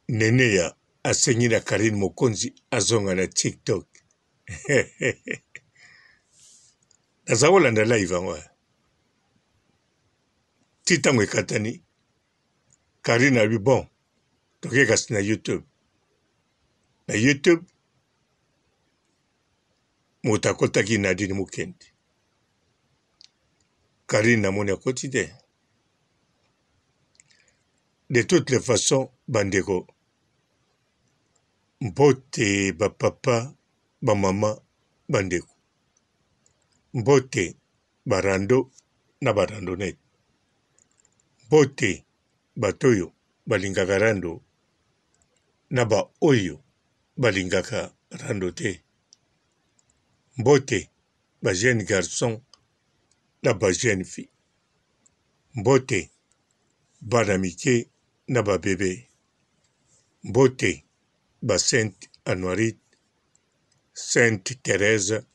Neneya asengi na Karine Mokonzi azonga na TikTok. Naza kolanda live yango. Ti ntango ekatani Karine abi bon toke kasi na YouTube. Na YouTube moto akotaki Nadine Mukendi. Karine namoni akoti te. De toutes les façons, bandeko, mbote ba papa, ba mama, bandeko. Mbote barando na barandonet. Mbote batoyo balingaka rando na ba oyo balingaka rando te. Mbote ba jeune garçon na ba jeune fille. Mbote bana mike na ba bébé. Mbote ba Sainte Anoirite, Sainte Thérèse,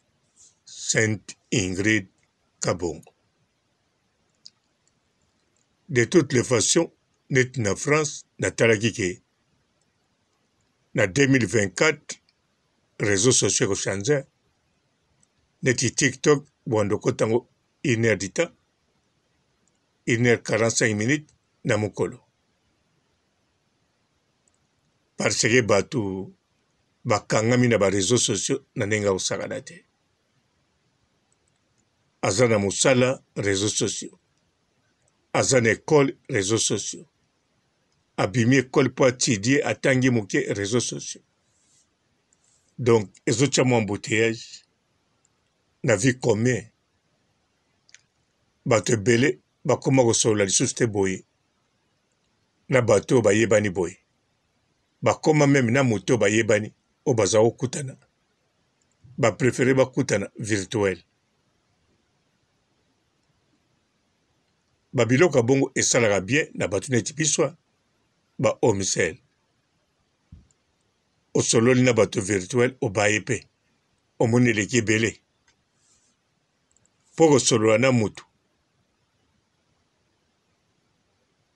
Sainte Ingrid Kabongo. De toutes les façons, net na France, na talaki na 2024, réseaux sociaux changé, neti TikTok, wandoko tango 1h du temps, 1h45 minutes, na mukolo. Parce que batu bakangami na ba réseaux sociaux na nenga osakana te. Azana musala réseaux sociaux. Azana école réseaux sociaux. Abimi école po atidie atangi muke réseaux sociaux. Donc ezotia mo embouteillage na vie commun. Bato ebele bakoma kosolola lisusu te boye. Na bato bayebani boye. Bakoma meme na moto bayebani o baza okutana. Ba préféré bakutana virtuel. Babiloko bongo esalaka bien na bato neti biswa ba omisel. Osololi na bato virtuel o bayepe. Omoni eleki ebele. Po kosolola na mutu.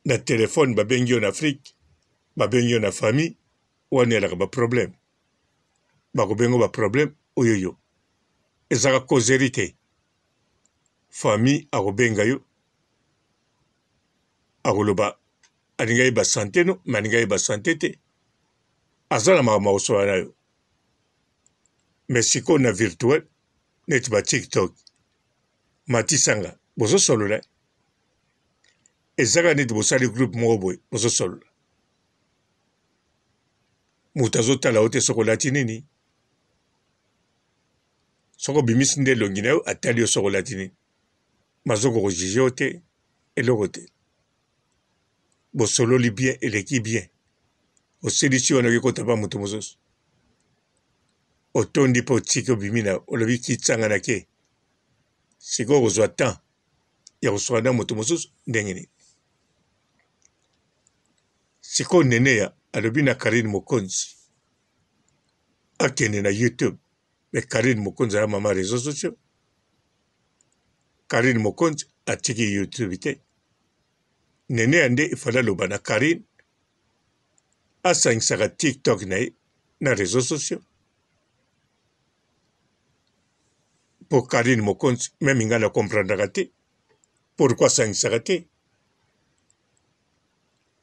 Na telefone babengi yo na Afrique, babengi yo na famille, wana elaka ba problème. Bakobengo ba problème oyoyo. Ezaka kozeri te. Famille akobenga yo. Akoloba alinga yeba santé no, mais alinga yeba santé te. Azala makambo akosola na yo. Mais siko na virtuel, neti ba TikTok, matisanga, bozo solola. Ezaka neti bosali groupe moko boye, bozo solola. Mutu azotala yo te soko olati nini. Soko bimisi nde elongi na yo atali yo soko olati nini. Mazoko kojije yo te, eloko te. Bosololi bien, eleki bien. Osilisi wana okekota pa mutu mosusu. Otondi po otiki obimi na olobi kitsanga na ke. Siko kozwa temps ya kosola na mutu mosusu ndenge nini. Siko Neneya alobi na Karine Mokonzi akende na YouTube. Mais Karine Mokonzi ala mama réseaux sociaux. Karine Mokonzi atiki YouTube te. Neneya nde ifala loba na Karine asangisaka TikTok na ye na réseaux sociaux. Pour Karine Mokonzi, même inga na comprendre te. Pourquoi asangisaka te?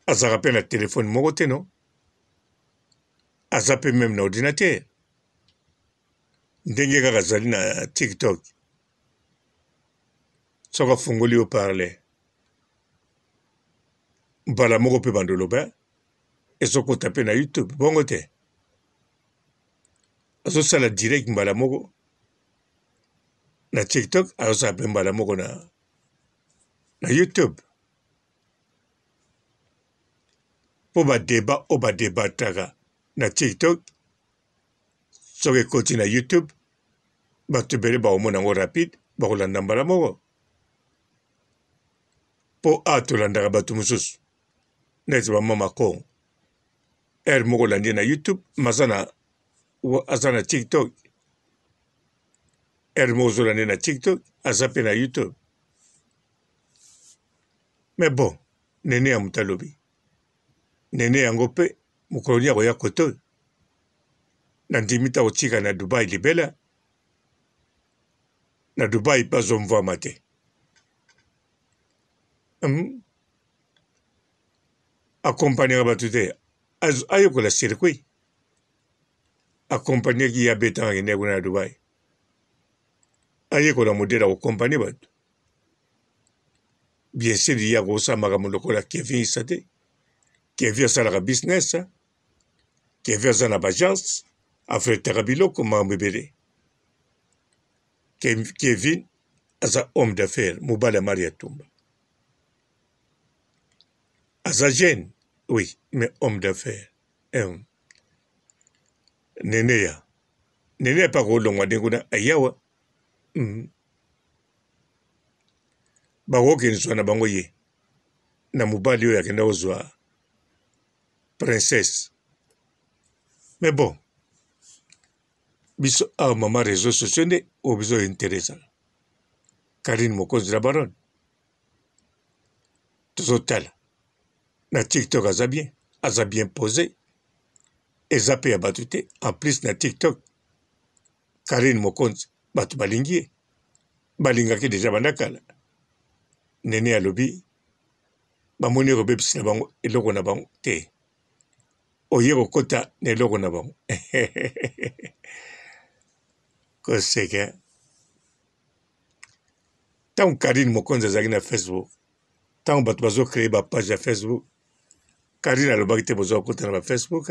Azaka pe na téléphone moko te non? Aza pe même na ordinateur. Ndenge kaka azali na TikTok. Soka fungoli yo parler. Mbala moko pe bandoloba. Ezokota pe na YouTube. Bongo te. Azosala direct mbala moko. Na TikTok, azosala pe mbala moko na YouTube. Po ba débat o ba débataka na TikTok. Soki ekoti na YouTube. Bato ebele baomona ngo rapide. Bakolanda mbala moko. Po atolandaka bato mosusu. Neti bamama Kongo. Moko landi na YouTube. Aza na TikTok. Moko zolandi na TikTok. Aza pe na YouTube. Mais bon. Nene ya mutalobi. Nene yango pe mokolo ni akoya koto nandimi ta kotika na Dubai libela na Dubai bazomvwama te akompagnaka bato te ayokola circuit akompagnaki ye abetangaki nde kuna na Dubai ayekola modele akokompagne bato bien sûr ye akosala makambo lokola Kevin isa te Kevin asalaka business Kevin aza na baagence afretaka biloko makambo ebele Kevin aza homme d'affaires mobali ya Maria Tumba aza jeune oui mais homme d'affaires Neneya pa kolongwa nde kuna ayawa bakokende zwa na bango ye na mobali oyo akenda kozwa princesse mais bon biso awa mama réseaux sociaux nde oyo biso ointeresaka Karine Mokonzi la baronne tozotala na TikTok aza bien posé eza pe ya bato te en plus na TikTok Karine Mokonzi bato balingi ye balingaki deja banda kala Nene alobi bamoni kobebisi na bango eloko na bango te oye kokota na eloko na bango koseka ntango Karine Mokonzi azalaki na Facebook ntango bato bazocreye bapage ya Facebook Karine alobaki te bozwa kokota na bafacebook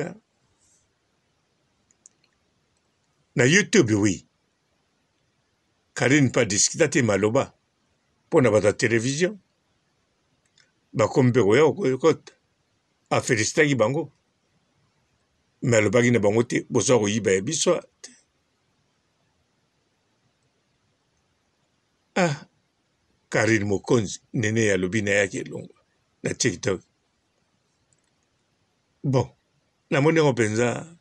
na YouTube oui Karine mpe adiskita te maloba mpo na bato ya televizio bakomi mpe koya kokota afelisitaki bango me alobaki na bango te bozwa koyiba ya biso te Karine Mokonzi nene alobi na yaki elongo na TikTok bon namoni yango mpenza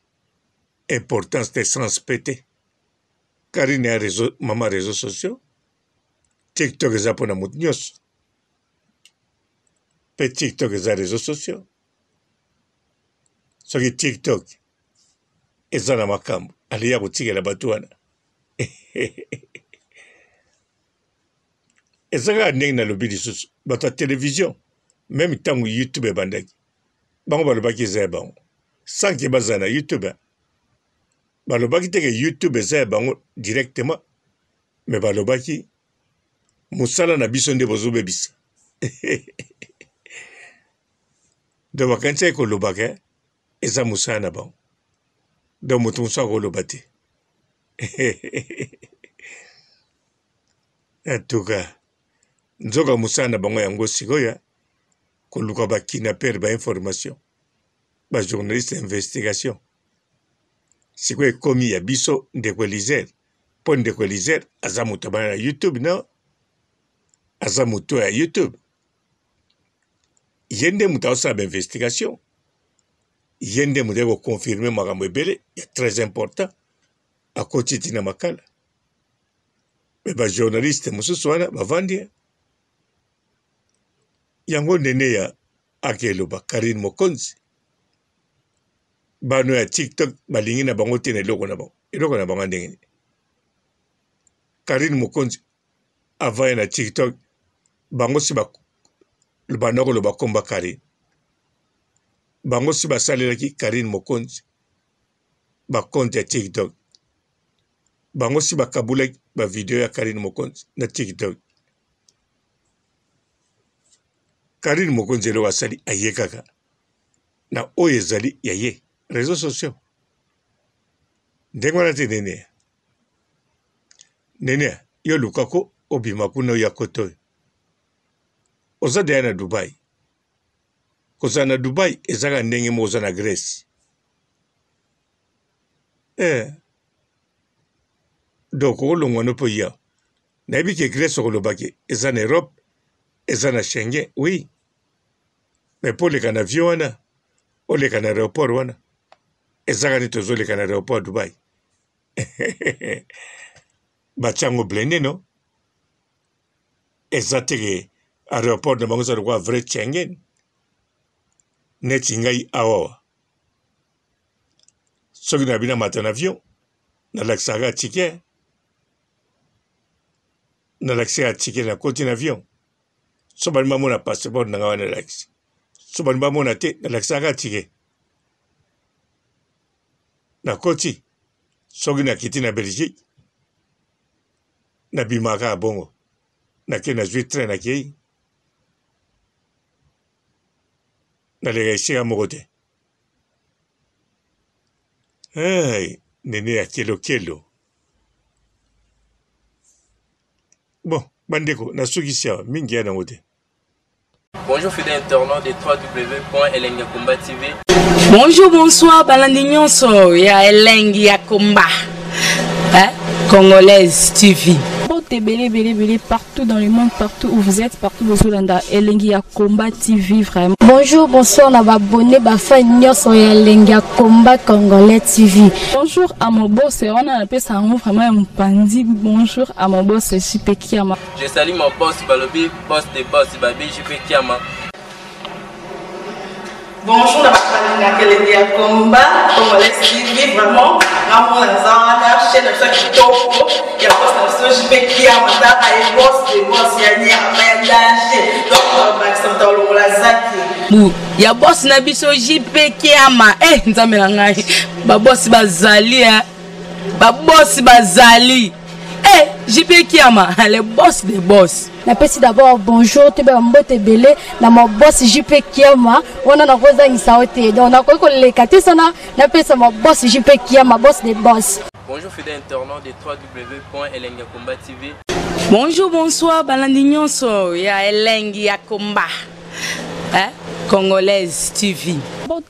importance de sens pete Karine ya mama réseaux sociaux TikTok eza mpona moto nyonso mpe TikTok eza réseaux sociaux soki TikTok eza na makambo aliya kotikela bato wana eza kaka ndenge nalobi lisusu bato ya televizio meme ntango YouTube ebandaki bango balobaki eza ya bango sanke bazala na YouTube balobaki teke YouTube eza ya bango directement me balobaki mosala na biso nde bozobebisa donc bakanisaki kolobaka eza mosala na bango donc moto mosusu akoloba te atuka nzoka mosala na bango yango sikoyo koluka bakidnapper bainformation bajournaliste investigation sikoyo ekomi ya biso ndeko Elizer mpo ndeko Elizer aza moto abana na YouTube no aza moto ya YouTube ye nde moto azosala bainvestigation ye nde moto akoconfirme makambo ebele ya très important akoti tina makala me bajournaliste mosusu wana bavandi yango ndene ya akeloba Karine Mokonzi bano ya TikTok balingi na bango te na eloko na bango ndenge Karine Mokonzi avaya na TikTok bango si banda koloba komba Karine bango si basalelaki Karine Mokonzi bakonte ya TikTok bango si bakabulaki bavideo ya Karine Mokonzi na TikTok Karine Mokonzi eloko asali aye kaka na oyo ezali ya ye réseaux sociaux ndenge wana te nene yo lukako obima kuna oyo ya koto oyo oza deya na Dubai kozala na Dubai ezaka ndenge moko oza na Grèce donc okolongwa no mpo ya nayebi ke Grèce okolobaki eza na Europe eza na Schengen oui mais mpo oleka na avion wana oleka na aéroport wana ezaka nde tozoleka na aéroport Dubai batiango blende no eza teke aéroport na bango eza lokwa vrai Schengen neti ngai awawa soki na bina mata na avion nalakisaka ticket na koti na avion so balingi bamona passeport na nga wana nalakisi so balingi bamona te nalakisaka ticket na koti soki nakiti na Belgique nabimaka bongo nake nazwi train nakei naleka esika moko te nene ya kelokelo bon bandeko nasukisi awa mingi ya nango te. Bonjour fidèles internautes de www.elengiakomba TV. Bonjour, bonsoir, balandi nyonso ya Elengi ya Komba, Congolaise TV. Belé partout dans le monde, partout où vous êtes, partout où vous êtes, Elengi ya Komba TV vraiment. Bonjour, bonsoir, na abonné ba nyonso ya Elengi ya Komba Congolais TV. Bonjour à mon boss, on a appelé ça vraiment un pandi. Bonjour à mon boss, JP Kiama. Je salue mon boss Balobi, boss des boss Babi, JP Kiama. Bonjour, la Elengi ya Komba Congolais TV vraiment. Ramon Zana, chaîne de chaque topo, il y a pas de JP Kiama, et boss des boss, il y a un danger. Donc, Maxime Talon la Zaki. Ya boss na biso JP Kiama, nzambe na ngai. Ba boss bazali, ba boss bazali. JP Kiama, le boss des boss. Napesi d'abord bonjour, te ba mbote belé na mon boss JP Kiama, on a rosa insaote. Donc na ko le kati sana, napesa mon boss JP Kiama, boss des boss. Bonjour fidèles internautes de www.elengiakomba TV. Bonjour, bonsoir, balandi nyonso ya Elengi ya Komba, Congolaise TV.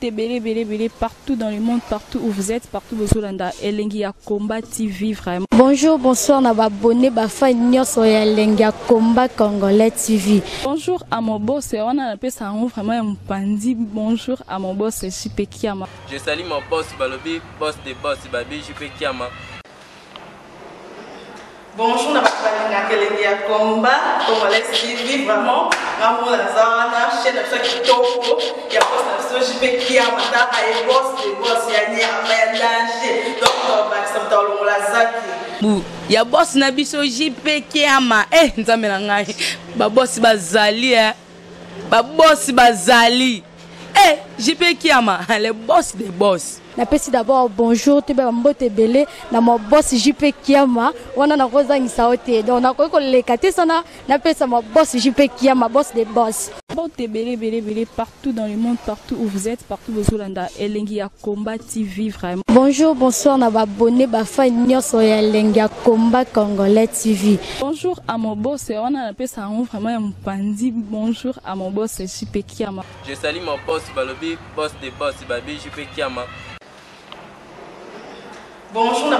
Belé partout dans le monde, partout où vous êtes, partout où vous êtes, Elengi ya Komba TV vraiment. Bonjour, bonsoir, na abonné ba nyonso ya Elengi ya Komba Congolais TV. Bonjour à mon boss, on a appelé ça vraiment un pandi. Bonjour à mon boss, JP Kiama. Je salue mon boss Balobi, boss des boss Babi, JP Kiama. Bonjour, na Elengi ya Komba Congolais TV vraiment. Ramon Zana, chaîne de chaque topo, il y a pas de JP Kiama, et boss des boss, il y a un danger. Donc, Maxime Talon la Zaki. Ya boss na biso JP Kiama, nzambe na ngai. Ba boss bazali, ba boss bazali. JP Kiama, le boss des boss. Napesi d'abord bonjour, te ba mbote belé na mon boss JP Kiama, on a rosa insaote. Donc na ko le kati sana, napesa mon boss JP Kiama, boss des boss. Belé partout dans le monde, partout où vous êtes, partout où vous êtes, Elengi ya Komba TV vraiment. Bonjour, bonsoir, na abonné ba nyonso ya Elengi ya Komba Congolais TV. Bonjour à mon boss, on a appelé ça vraiment un pandi. Bonjour à mon boss, JP Kiama. Je salue mon boss Balobi, boss des boss Babi, JP Kiama. Bonjour, na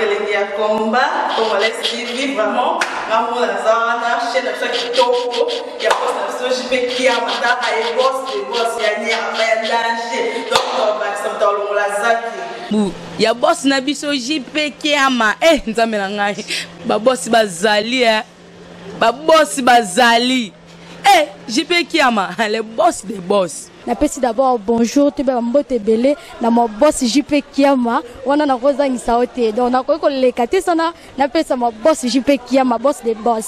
Elengi ya Komba Congolais TV vraiment. Ramon Zana, chaîne de chaque topo, il y a pas de JP Kiama, et boss des boss, il y a un danger. Donc, Maxime Talon la Zaki. Ya boss na biso JP Kiama, nzambe na ngai. Ba boss bazali, ba boss bazali. JP Kiama, le boss des boss. Napesi d'abord bonjour, te ba mbote belé na mon boss JP Kiama, on a rosa insaote. Donc na ko le kati sana, napesa mon boss JP Kiama, boss des boss.